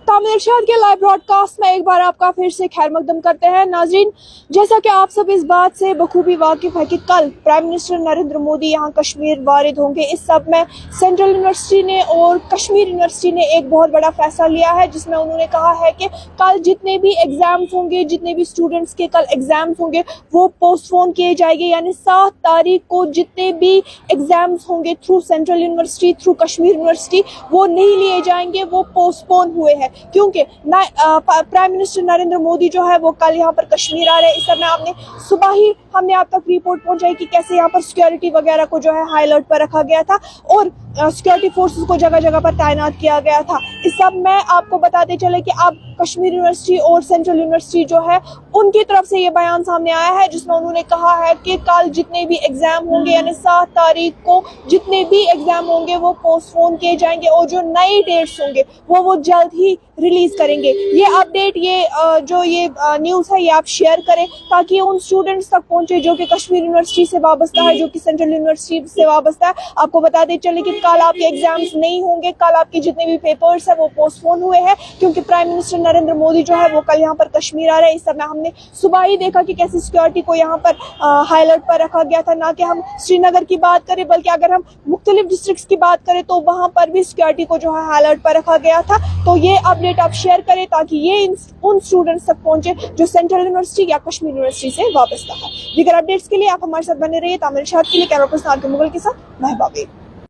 तामिल इरशाद के live broadcast में एक बार आपका फिर से खैर मकदम करते हैं। नाजरीन, जैसा कि आप सब इस बात से बखूबी वाकिफ है कि कल प्राइम मिनिस्टर नरेंद्र मोदी यहाँ कश्मीर वारिद होंगे। इस सब में सेंट्रल यूनिवर्सिटी ने और कश्मीर यूनिवर्सिटी ने एक बहुत बड़ा फैसला लिया है, जिसमें उन्होंने कहा है कि कल जितने भी एग्जाम्स होंगे, जितने भी स्टूडेंट्स के कल एग्जाम्स होंगे वो पोस्टपोन किए जाएंगे। यानी 7 तारीख को जितने भी एग्जाम्स होंगे through central university, through Kashmir university, वो नहीं लिए जाएंगे, वो पोस्टपोन हुए हैं। क्योंकि प्राइम मिनिस्टर नरेंद्र मोदी जो है वो कल यहाँ पर कश्मीर आ रहे हैं। इस समय आपने सुबह ही हमने आप तक रिपोर्ट पहुंचाई कि कैसे यहाँ पर सिक्योरिटी वगैरह को जो है हाई अलर्ट पर रखा गया था और सिक्योरिटी फोर्सेस को जगह जगह पर तैनात किया गया था। इस सब में आपको बताते चले कि अब कश्मीर यूनिवर्सिटी और सेंट्रल यूनिवर्सिटी जो है उनकी तरफ से ये बयान सामने आया है, जिसमें उन्होंने कहा है कि कल जितने भी एग्जाम होंगे यानी 7 तारीख को जितने भी एग्जाम होंगे वो पोस्टपोन किए जाएंगे और जो नए डेट्स होंगे वो जल्द ही रिलीज करेंगे। ये अपडेट, ये न्यूज़ है, ये आप शेयर करें ताकि उन स्टूडेंट्स तक पहुंचे जो कि कश्मीर यूनिवर्सिटी से वाबस्ता है, जो कि सेंट्रल यूनिवर्सिटी से वाबस्ता है। आपको बताते चले कि कल आपके एग्जाम्स नहीं होंगे, कल आपके जितने भी पेपर्स है वो पोस्टपोन हुए हैं क्योंकि प्राइम मिनिस्टर नरेंद्र मोदी जो है वो कल यहाँ पर कश्मीर आ रहे हैं। इस समय हमने सुबह ही देखा कि कैसे सिक्योरिटी को यहाँ पर हाई अलर्ट पर रखा गया था। ना कि हम श्रीनगर की बात करें बल्कि अगर हम मुख्तलिफ डिस्ट्रिक्ट्स की बात करें तो वहाँ पर भी सिक्योरिटी को जो है हाई अलर्ट पर रखा गया था। तो ये अपडेट आप शेयर करें ताकि ये उन स्टूडेंट्स तक पहुंचे जो सेंट्रल यूनिवर्सिटी या कश्मीर यूनिवर्सिटी से वाबस्ता है। दीगर अपडेट्स के लिए आप हमारे साथ बने रहिए। तामिल इरशाद के लिए कैमरा पर्सन मुगल के साथ महबाबी।